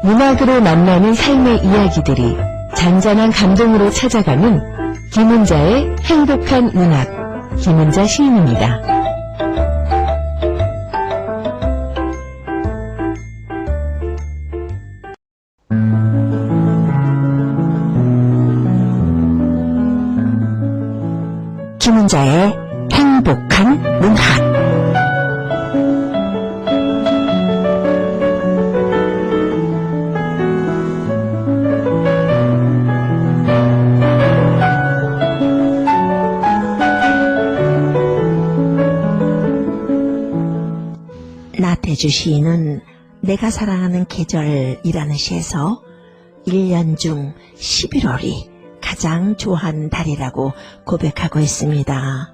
문학으로 만나는 삶의 이야기들이 잔잔한 감동으로 찾아가는 김은자의 행복한 문학, 김은자 시인입니다. 김은자의 행복한 문학. 나태주 시인은 내가 사랑하는 계절이라는 시에서 1년 중 11월이 가장 좋아하는 달이라고 고백하고 있습니다.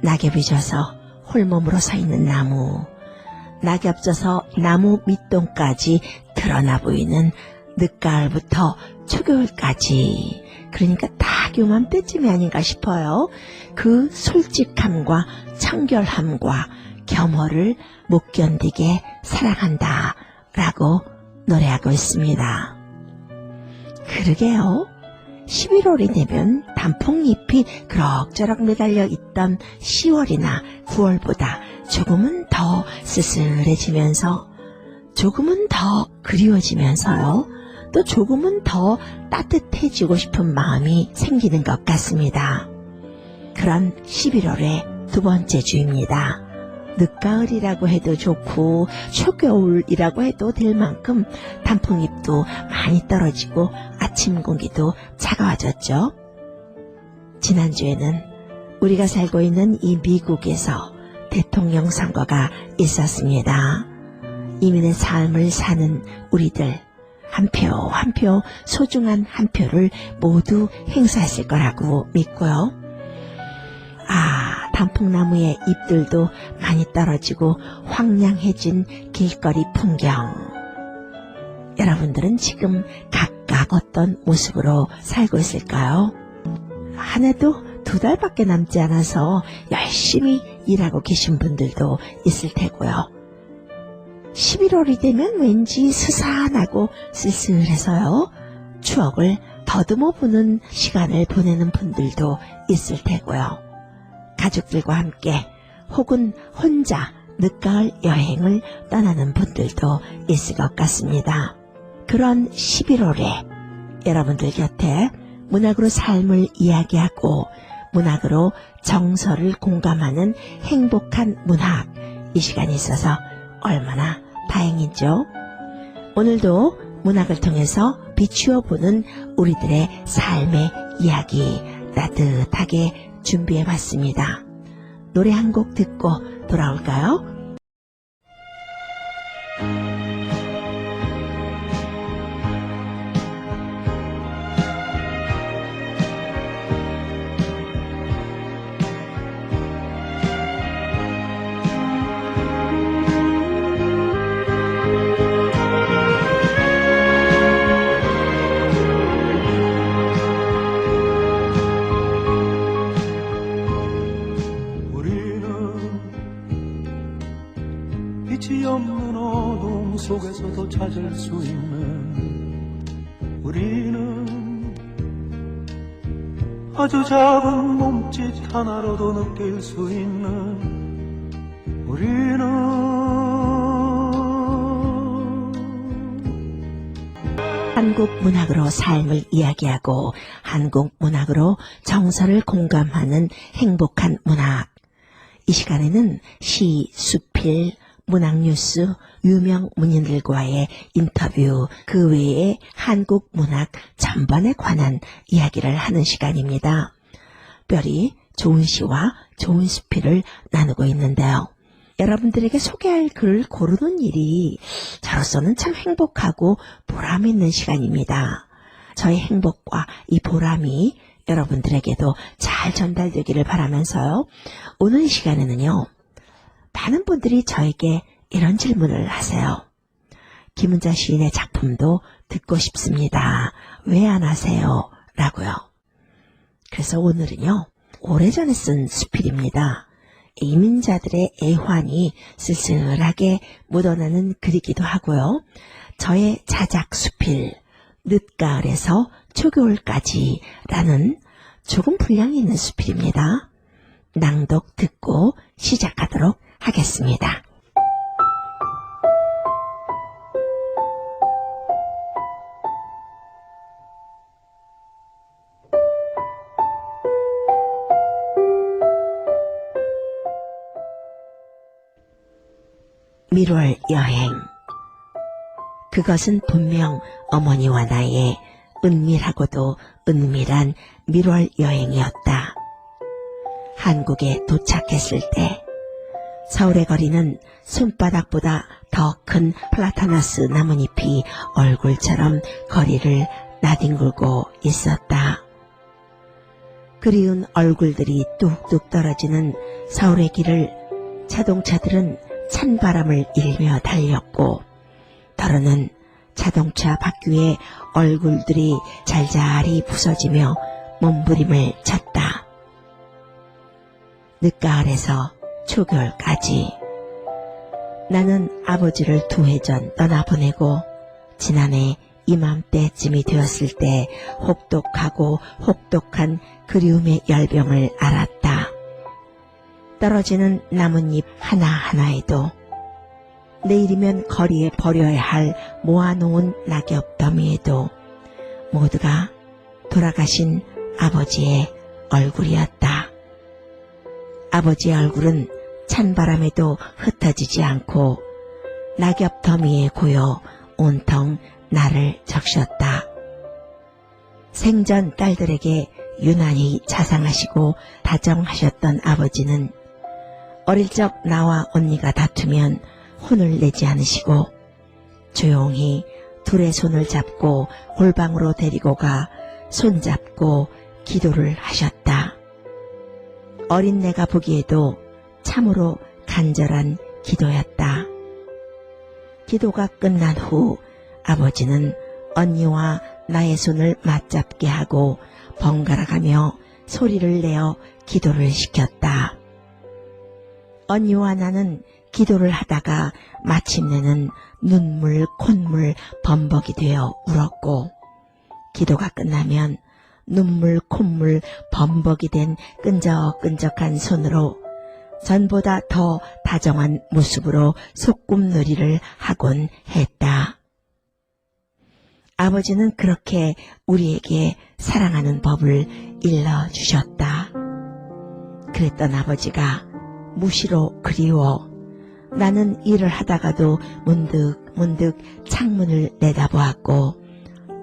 낙엽이 져서 홀몸으로 서 있는 나무, 낙엽 져서 나무 밑동까지 드러나 보이는 늦가을부터 초겨울까지, 그러니까 딱 요맘때쯤이 아닌가 싶어요. 그 솔직함과 청결함과 겸허를 못 견디게 사랑한다 라고 노래하고 있습니다. 그러게요. 11월이 되면 단풍잎이 그럭저럭 매달려 있던 10월이나 9월보다 조금은 더 쓸쓸해지면서, 조금은 더 그리워지면서요, 또 조금은 더 따뜻해지고 싶은 마음이 생기는 것 같습니다. 그런 11월의 두 번째 주입니다. 늦가을이라고 해도 좋고 초겨울이라고 해도 될 만큼 단풍잎도 많이 떨어지고 아침 공기도 차가워졌죠. 지난주에는 우리가 살고 있는 이 미국에서 대통령 선거가 있었습니다. 이민의 삶을 사는 우리들 한 표 한 표 소중한 한 표를 모두 행사했을 거라고 믿고요. 단풍나무의 잎들도 많이 떨어지고 황량해진 길거리 풍경. 여러분들은 지금 각각 어떤 모습으로 살고 있을까요? 한 해도 2달밖에 남지 않아서 열심히 일하고 계신 분들도 있을 테고요. 11월이 되면 왠지 스산하고 쓸쓸해서요, 추억을 더듬어 보는 시간을 보내는 분들도 있을 테고요. 가족들과 함께 혹은 혼자 늦가을 여행을 떠나는 분들도 있을 것 같습니다. 그런 11월에 여러분들 곁에 문학으로 삶을 이야기하고 문학으로 정서를 공감하는 행복한 문학, 이 시간이 있어서 얼마나 다행이죠. 오늘도 문학을 통해서 비추어보는 우리들의 삶의 이야기 따뜻하게 준비해봤습니다. 노래 한 곡 듣고 돌아올까요? 빛이 없는 어둠 속에서도 찾을 수 있는, 우리는 아주 작은 몸짓 하나로도 느낄 수 있는, 우리는 한국 문학으로 삶을 이야기하고 한국 문학으로 정서를 공감하는 행복한 문학. 이 시간에는 시, 수필, 문학뉴스, 유명 문인들과의 인터뷰, 그 외에 한국 문학 전반에 관한 이야기를 하는 시간입니다. 특별히 좋은 시와 좋은 수필을 나누고 있는데요. 여러분들에게 소개할 글을 고르는 일이 저로서는 참 행복하고 보람 있는 시간입니다. 저의 행복과 이 보람이 여러분들에게도 잘 전달되기를 바라면서요. 오늘 이 시간에는요, 많은 분들이 저에게 이런 질문을 하세요. 김은자 시인의 작품도 듣고 싶습니다. 왜 안 하세요? 라고요. 그래서 오늘은요, 오래전에 쓴 수필입니다. 이민자들의 애환이 쓸쓸하게 묻어나는 글이기도 하고요. 저의 자작 수필 늦가을에서 초겨울까지라는 조금 분량이 있는 수필입니다. 낭독 듣고 시작하도록 하겠습니다. (1월) 여행. 그것은 분명 어머니와 나의 은밀하고도 은밀한 (1월) 여행이었다. 한국에 도착했을 때 서울의 거리는 손바닥보다 더 큰 플라타나스 나뭇잎이 얼굴처럼 거리를 나뒹굴고 있었다. 그리운 얼굴들이 뚝뚝 떨어지는 서울의 길을 자동차들은 찬바람을 일며 달렸고 더러는 자동차 바퀴에 얼굴들이 잘잘이 부서지며 몸부림을 쳤다. 늦가을에서 초겨울까지 나는 아버지를 2해 전 떠나보내고 지난해 이맘때쯤이 되었을 때 혹독하고 혹독한 그리움의 열병을 알았다. 떨어지는 나뭇잎 하나하나에도 내일이면 거리에 버려야 할 모아놓은 낙엽 더미에도 모두가 돌아가신 아버지의 얼굴이었다. 아버지의 얼굴은 찬바람에도 흩어지지 않고 낙엽 더미에 고여 온통 나를 적셨다. 생전 딸들에게 유난히 자상하시고 다정하셨던 아버지는 어릴 적 나와 언니가 다투면 혼을 내지 않으시고 조용히 둘의 손을 잡고 골방으로 데리고 가 손잡고 기도를 하셨다. 어린 내가 보기에도 참으로 간절한 기도였다. 기도가 끝난 후 아버지는 언니와 나의 손을 맞잡게 하고 번갈아가며 소리를 내어 기도를 시켰다. 언니와 나는 기도를 하다가 마침내는 눈물, 콧물, 범벅이 되어 울었고 기도가 끝나면 눈물, 콧물, 범벅이 된 끈적끈적한 손으로 전보다 더 다정한 모습으로 소꿉놀이를 하곤 했다. 아버지는 그렇게 우리에게 사랑하는 법을 일러주셨다. 그랬던 아버지가 무시로 그리워 나는 일을 하다가도 문득 창문을 내다보았고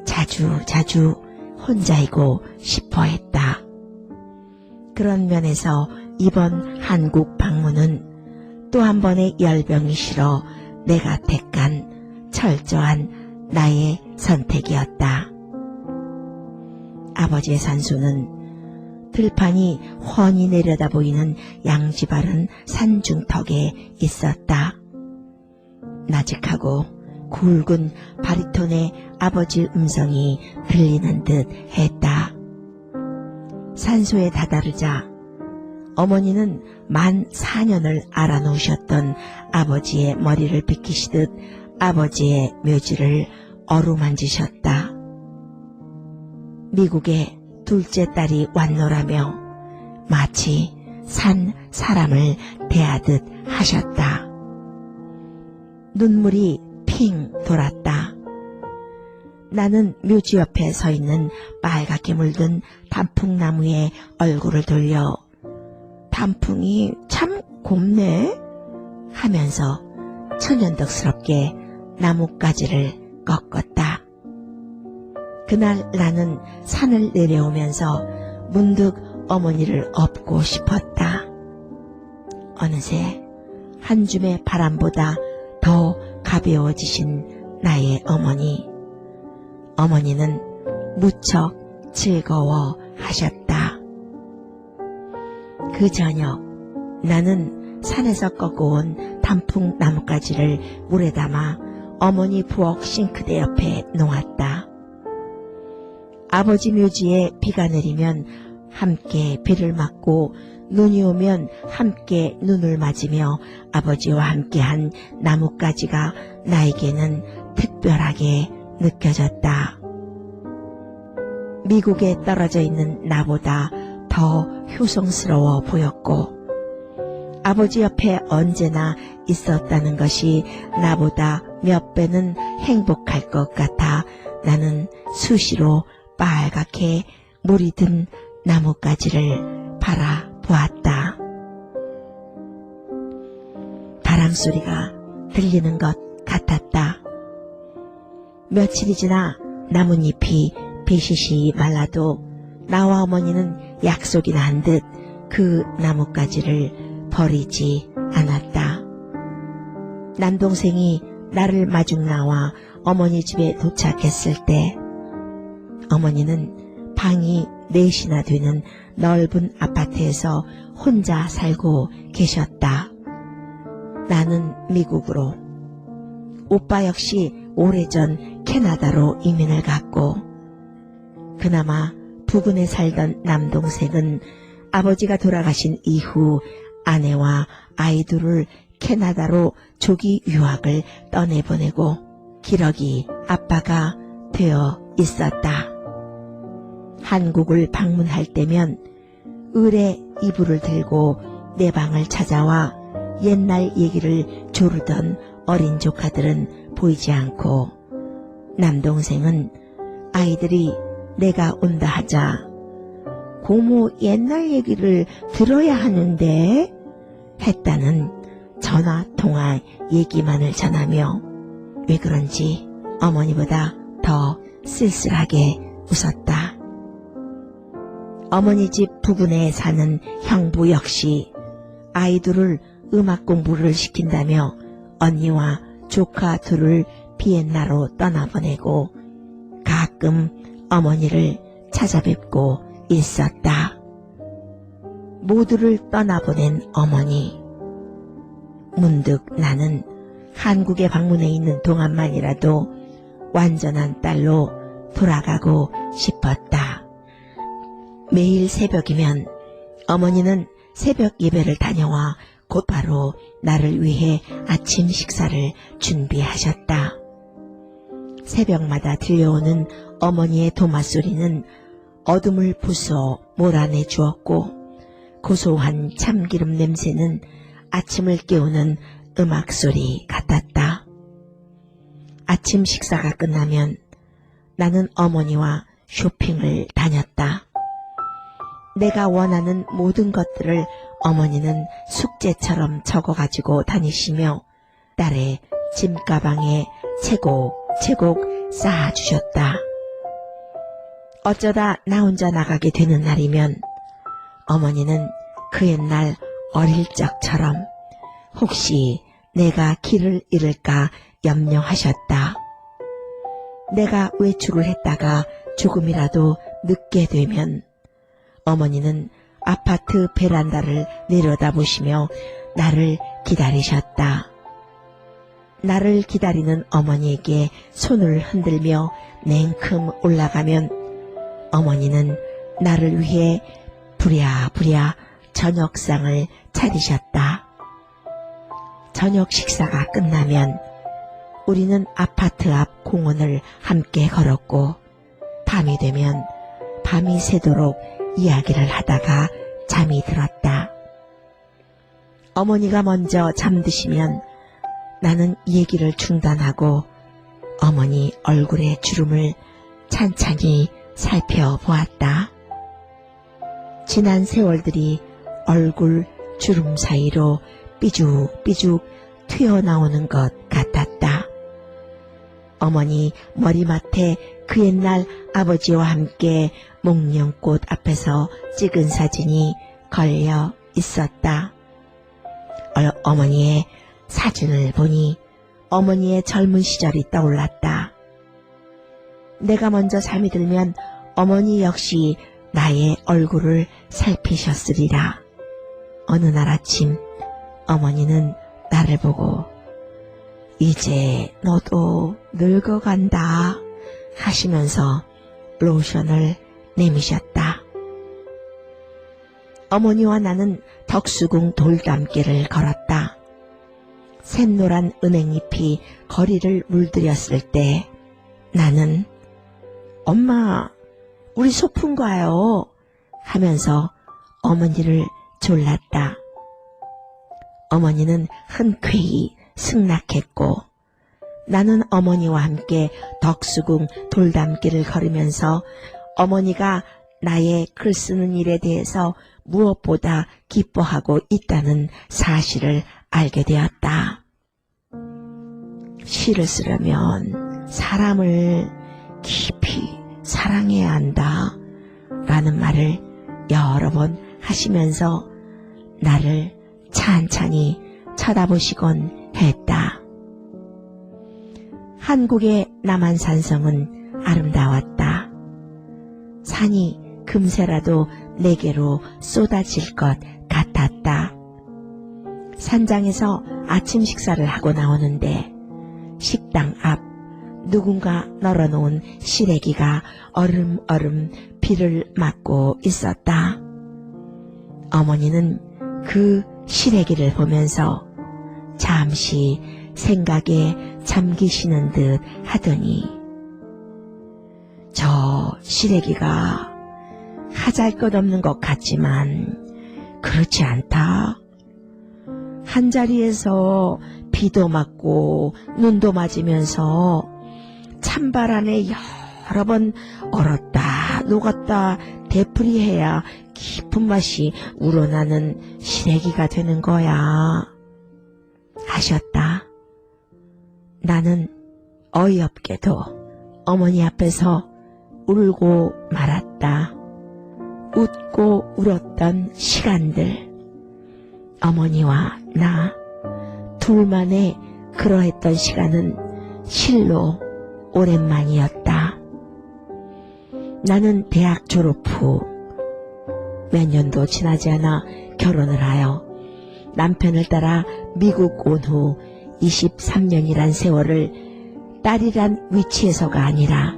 자주 혼자이고 싶어 했다. 그런 면에서 이번 한국 방문은 또 한 번의 열병이 싫어 내가 택한 철저한 나의 선택이었다. 아버지의 산소는 들판이 훤히 내려다 보이는 양지바른 산중턱에 있었다. 나직하고 굵은 바리톤의 아버지 음성이 들리는 듯 했다. 산소에 다다르자 어머니는 만 4년을 알아놓으셨던 아버지의 머리를 비키시듯 아버지의 묘지를 어루만지셨다. 미국의 둘째 딸이 왔노라며 마치 산 사람을 대하듯 하셨다. 눈물이 핑 돌았다. 나는 묘지 옆에 서 있는 빨갛게 물든 단풍나무에 얼굴을 돌려 단풍이 참 곱네 하면서 천연덕스럽게 나뭇가지를 꺾었다. 그날 나는 산을 내려오면서 문득 어머니를 업고 싶었다. 어느새 한 줌의 바람보다 더 가벼워지신 나의 어머니. 어머니는 무척 즐거워하셨다. 그 저녁 나는 산에서 꺾어온 단풍 나뭇가지를 물에 담아 어머니 부엌 싱크대 옆에 놓았다. 아버지 묘지에 비가 내리면 함께 비를 맞고 눈이 오면 함께 눈을 맞으며 아버지와 함께한 나뭇가지가 나에게는 특별하게 느껴졌다. 미국에 떨어져 있는 나보다 더 효성스러워 보였고 아버지 옆에 언제나 있었다는 것이 나보다 몇 배는 행복할 것 같아 나는 수시로 빨갛게 물이 든 나뭇가지를 바라보았다. 바람소리가 들리는 것 같았다. 며칠이 지나 나뭇잎이 비시시 말라도 나와 어머니는 약속이 난 듯 그 나뭇가지를 버리지 않았다. 남동생이 나를 마중 나와 어머니 집에 도착했을 때 어머니는 방이 4씩이나 되는 넓은 아파트에서 혼자 살고 계셨다. 나는 미국으로, 오빠 역시 오래전 캐나다로 이민을 갔고 그나마 부근에 살던 남동생은 아버지가 돌아가신 이후 아내와 아이들을 캐나다로 조기 유학을 떠내보내고 기러기 아빠가 되어 있었다. 한국을 방문할 때면 을에 이불을 들고 내 방을 찾아와 옛날 얘기를 조르던 어린 조카들은 보이지 않고 남동생은 아이들이 내가 온다 하자 고모 옛날 얘기를 들어야 하는데 했다는 전화 통화 얘기만을 전하며 왜 그런지 어머니보다 더 쓸쓸하게 웃었다. 어머니 집 부근에 사는 형부 역시 아이들을 음악 공부를 시킨다며 언니와 조카 둘을 비엔나로 떠나보내고 가끔 어머니를 찾아뵙고 있었다. 모두를 떠나보낸 어머니. 문득 나는 한국에 방문해 있는 동안만이라도 완전한 딸로 돌아가고 싶었다. 매일 새벽이면 어머니는 새벽 예배를 다녀와 곧바로 나를 위해 아침 식사를 준비하셨다. 새벽마다 들려오는 어머니의 도마 소리는 어둠을 부숴 몰아내 주었고 고소한 참기름 냄새는 아침을 깨우는 음악 소리 같았다. 아침 식사가 끝나면 나는 어머니와 쇼핑을 다녔다. 내가 원하는 모든 것들을 어머니는 숙제처럼 적어가지고 다니시며 딸의 짐가방에 채곡채곡 쌓아주셨다. 어쩌다 나 혼자 나가게 되는 날이면 어머니는 그 옛날 어릴 적처럼 혹시 내가 길을 잃을까 염려하셨다. 내가 외출을 했다가 조금이라도 늦게 되면 어머니는 아파트 베란다를 내려다보시며 나를 기다리셨다. 나를 기다리는 어머니에게 손을 흔들며 냉큼 올라가면 어머니는 나를 위해 부랴부랴 저녁상을 차리셨다. 저녁 식사가 끝나면 우리는 아파트 앞 공원을 함께 걸었고 밤이 되면 밤이 새도록 이야기를 하다가 잠이 들었다. 어머니가 먼저 잠드시면 나는 얘기를 중단하고 어머니 얼굴의 주름을 찬찬히 살펴보았다. 지난 세월들이 얼굴 주름 사이로 삐죽삐죽 튀어나오는 것 같았다. 어머니 머리맡에 그 옛날 아버지와 함께 목련꽃 앞에서 찍은 사진이 걸려 있었다. 어머니의 사진을 보니 어머니의 젊은 시절이 떠올랐다. 내가 먼저 잠이 들면 어머니 역시 나의 얼굴을 살피셨으리라. 어느 날 아침 어머니는 나를 보고 이제 너도 늙어간다 하시면서 로션을 내미셨다. 어머니와 나는 덕수궁 돌담길을 걸었다. 샛노란 은행잎이 거리를 물들였을 때 나는 엄마, 우리 소풍 가요 하면서 어머니를 졸랐다. 어머니는 흔쾌히 승낙했고 나는 어머니와 함께 덕수궁 돌담길을 걸으면서 어머니가 나의 글 쓰는 일에 대해서 무엇보다 기뻐하고 있다는 사실을 알게 되었다. 시를 쓰려면 사람을 깊이 사랑해야 한다 라는 말을 여러 번 하시면서 나를 찬찬히 쳐다보시곤 했다. 한국의 남한산성은 아름다웠다. 산이 금세라도 내게로 쏟아질 것 같았다. 산장에서 아침 식사를 하고 나오는데 식당 앞 누군가 널어놓은 시래기가 얼음얼음 비를 맞고 있었다. 어머니는 그 시래기를 보면서 잠시 생각에 잠기시는 듯 하더니 저 시래기가 하잘것없는 것 같지만 그렇지 않다. 한자리에서 비도 맞고 눈도 맞으면서 찬발 안에 여러 번 얼었다 녹았다 되풀이해야 깊은 맛이 우러나는 시래기가 되는 거야 하셨다. 나는 어이없게도 어머니 앞에서 울고 말았다. 웃고 울었던 시간들, 어머니와 나 둘만의 그러했던 시간은 실로 오랜만이었다. 나는 대학 졸업 후 몇 년도 지나지 않아 결혼을 하여 남편을 따라 미국 온 후 23년이란 세월을 딸이란 위치에서가 아니라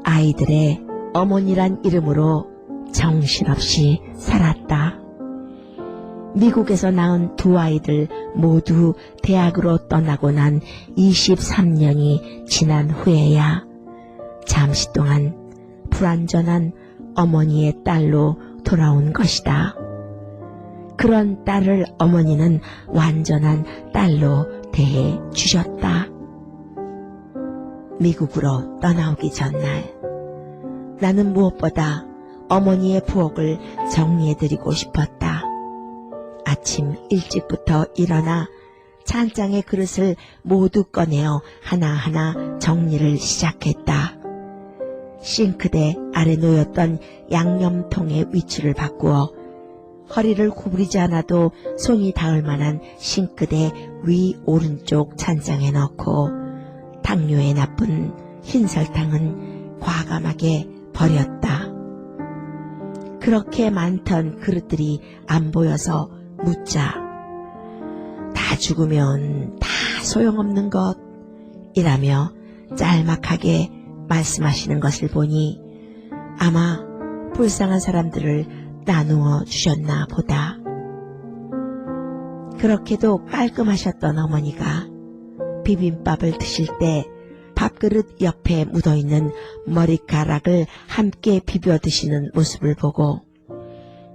아이들의 어머니란 이름으로 정신없이 살았다. 미국에서 낳은 두 아이들 모두 대학으로 떠나고 난 23년이 지난 후에야 잠시 동안 불완전한 어머니의 딸로 돌아온 것이다. 그런 딸을 어머니는 완전한 딸로 대해 주셨다. 미국으로 떠나오기 전날 나는 무엇보다 어머니의 부엌을 정리해드리고 싶었다. 아침 일찍부터 일어나 찬장의 그릇을 모두 꺼내어 하나하나 정리를 시작했다. 싱크대 아래 놓였던 양념통의 위치를 바꾸어 허리를 구부리지 않아도 손이 닿을 만한 싱크대 위 오른쪽 찬장에 넣고 당뇨에 나쁜 흰 설탕은 과감하게 버렸다. 그렇게 많던 그릇들이 안 보여서 묻자 다 죽으면 다 소용없는 것이라며 짤막하게 말씀하시는 것을 보니 아마 불쌍한 사람들을 나누어 주셨나 보다. 그렇게도 깔끔하셨던 어머니가 비빔밥을 드실 때 밥그릇 옆에 묻어있는 머리카락을 함께 비벼 드시는 모습을 보고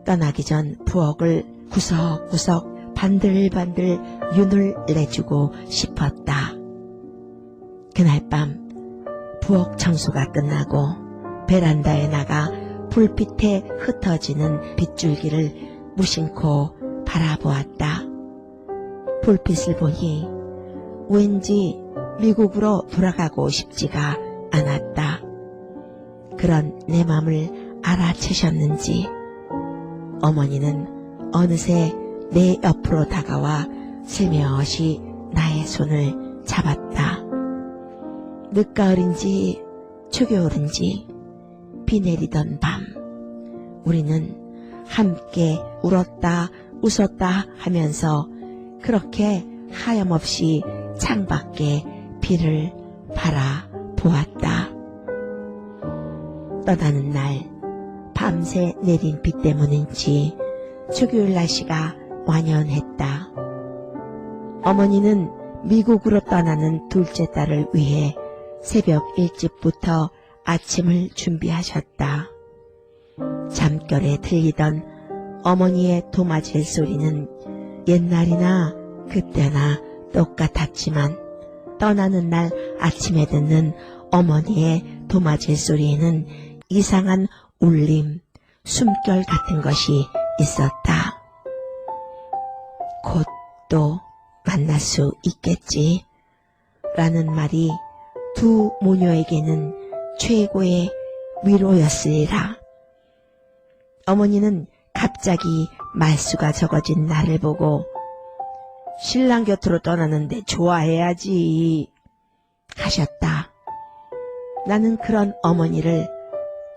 떠나기 전 부엌을 구석구석 반들반들 윤을 내주고 싶었다. 그날 밤 부엌 청소가 끝나고 베란다에 나가 불빛에 흩어지는 빗줄기를 무심코 바라보았다. 불빛을 보니 왠지 미국으로 돌아가고 싶지가 않았다. 그런 내 맘을 알아채셨는지 어머니는 어느새 내 옆으로 다가와 슬며시 나의 손을 잡았다. 늦가을인지 초겨울인지 비 내리던 밤 우리는 함께 울었다 웃었다 하면서 그렇게 하염없이 창밖에 비를 바라보았다. 떠나는 날 밤새 내린 비 때문인지 초교일 날씨가 완연했다. 어머니는 미국으로 떠나는 둘째 딸을 위해 새벽 일찍부터 아침을 준비하셨다. 잠결에 들리던 어머니의 도마질 소리는 옛날이나 그때나 똑같았지만 떠나는 날 아침에 듣는 어머니의 도마질 소리에는 이상한 울림, 숨결 같은 것이 있었다. 곧 또 만날 수 있겠지 라는 말이 두 모녀에게는 최고의 위로였으리라. 어머니는 갑자기 말수가 적어진 나를 보고 신랑 곁으로 떠나는데 좋아해야지 하셨다. 나는 그런 어머니를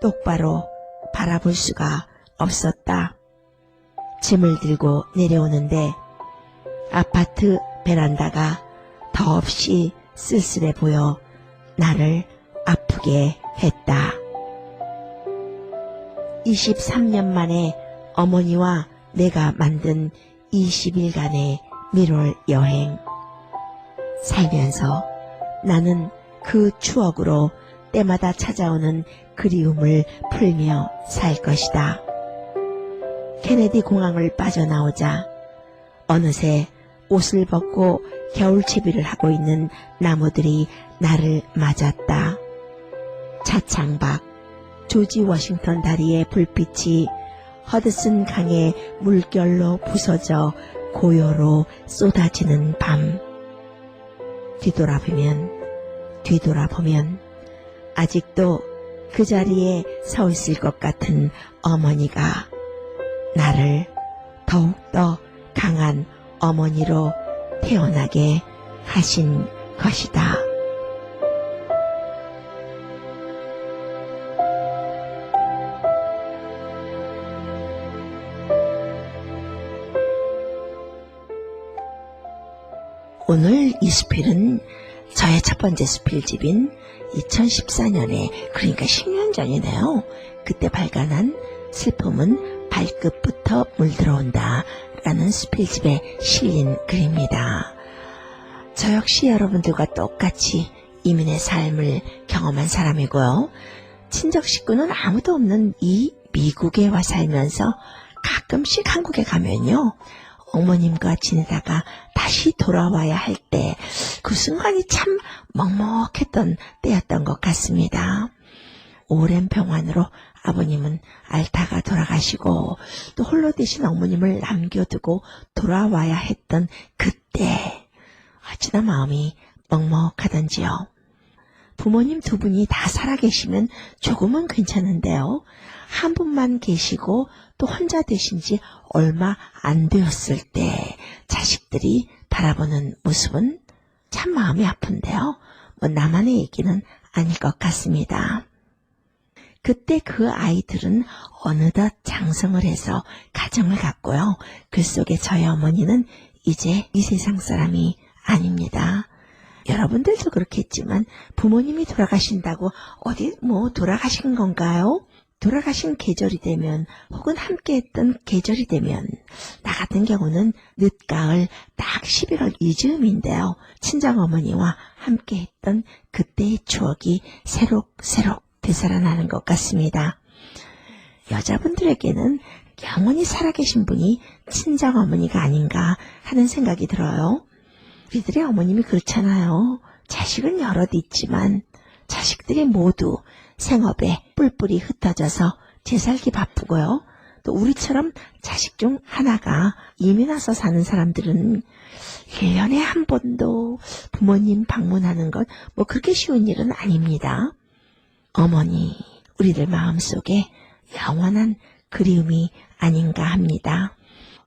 똑바로 바라볼 수가 없었다. 짐을 들고 내려오는데 아파트 베란다가 더없이 쓸쓸해 보여 나를 아프게 했다. 23년 만에 어머니와 내가 만든 20일간의 밀월 여행. 살면서 나는 그 추억으로 때마다 찾아오는 그리움을 풀며 살 것이다. 케네디 공항을 빠져나오자 어느새 옷을 벗고 겨울채비를 하고 있는 나무들이 나를 맞았다. 차창밖 조지 워싱턴 다리의 불빛이 허드슨 강의 물결로 부서져 고요로 쏟아지는 밤. 뒤돌아보면 아직도 그 자리에 서 있을 것 같은 어머니가 나를 더욱더 강한 어머니로 태어나게 하신 것이다. 오늘 이 수필은 저의 첫 번째 수필집인 2014년에, 그러니까 10년 전이네요. 그때 발간한 슬픔은 발끝부터 물들어온다 라는 수필집에 실린 글입니다. 저 역시 여러분들과 똑같이 이민의 삶을 경험한 사람이고요. 친정 식구는 아무도 없는 이 미국에 와 살면서 가끔씩 한국에 가면요, 어머님과 지내다가 다시 돌아와야 할 때 그 순간이 참 먹먹했던 때였던 것 같습니다. 오랜 병환으로 아버님은 앓다가 돌아가시고 또 홀로 되신 어머님을 남겨두고 돌아와야 했던 그때 어찌나 마음이 먹먹하던지요. 부모님 두 분이 다 살아계시면 조금은 괜찮은데요. 한 분만 계시고 또 혼자 되신 지 얼마 안 되었을 때 자식들이 바라보는 모습은 참 마음이 아픈데요. 나만의 얘기는 아닐 것 같습니다. 그때 그 아이들은 어느덧 장성을 해서 가정을 갖고요. 그 속에 저희 어머니는 이제 이 세상 사람이 아닙니다. 여러분들도 그렇겠지만 부모님이 돌아가신다고 어디 돌아가신 건가요? 돌아가신 계절이 되면 혹은 함께했던 계절이 되면 나 같은 경우는 늦가을 딱 11월 이즈음인데요. 친정어머니와 함께했던 그때의 추억이 새록새록 되살아나는 것 같습니다. 여자분들에게는 영원히 살아계신 분이 친정어머니가 아닌가 하는 생각이 들어요. 우리들의 어머님이 그렇잖아요. 자식은 여럿 있지만 자식들이 모두 생업에 뿔뿔이 흩어져서 제살기 바쁘고요. 또 우리처럼 자식 중 하나가 이민 와서 사는 사람들은 1년에 한 번도 부모님 방문하는 것 그렇게 쉬운 일은 아닙니다. 어머니, 우리들 마음속에 영원한 그리움이 아닌가 합니다.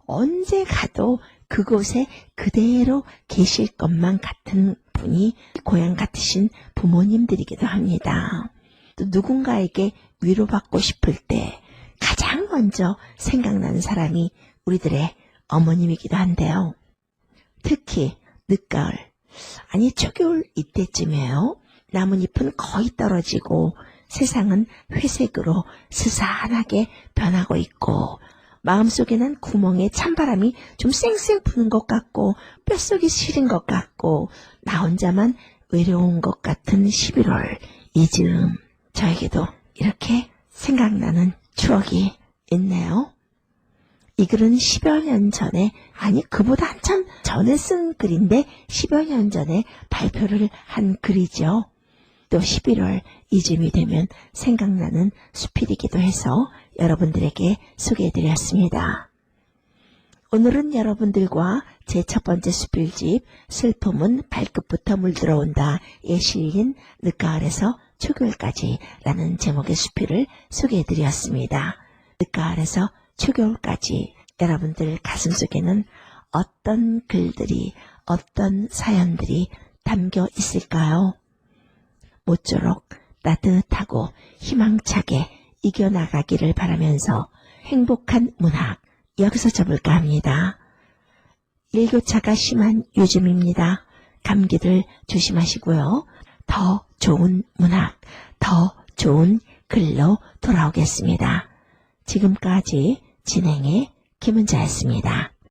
언제 가도 그곳에 그대로 계실 것만 같은 분이 고향 같으신 부모님들이기도 합니다. 또 누군가에게 위로받고 싶을 때 가장 먼저 생각나는 사람이 우리들의 어머님이기도 한데요. 특히 늦가을, 아니 초겨울 이때쯤이에요. 나뭇잎은 거의 떨어지고 세상은 회색으로 스산하게 변하고 있고 마음속에는 구멍에 찬바람이 좀 쌩쌩 부는 것 같고 뼛속이 시린 것 같고 나 혼자만 외로운 것 같은 11월 이 즈음 저에게도 이렇게 생각나는 추억이 있네요. 이 글은 10여 년 전에, 아니 그보다 한참 전에 쓴 글인데 10여 년 전에 발표를 한 글이죠. 또 11월 이쯤이 되면 생각나는 수필이기도 해서 여러분들에게 소개해드렸습니다. 오늘은 여러분들과 제 첫 번째 수필집 슬픔은 발끝부터 물들어온다에 실린 늦가을에서 초겨울까지 라는 제목의 수필을 소개해드렸습니다. 늦가을에서 초겨울까지 여러분들 가슴속에는 어떤 글들이, 어떤 사연들이 담겨 있을까요? 모쪼록 따뜻하고 희망차게 이겨나가기를 바라면서 행복한 문학 여기서 접을까 합니다. 일교차가 심한 요즘입니다. 감기들 조심하시고요. 더 좋은 문학, 더 좋은 글로 돌아오겠습니다. 지금까지 진행의 김은자였습니다.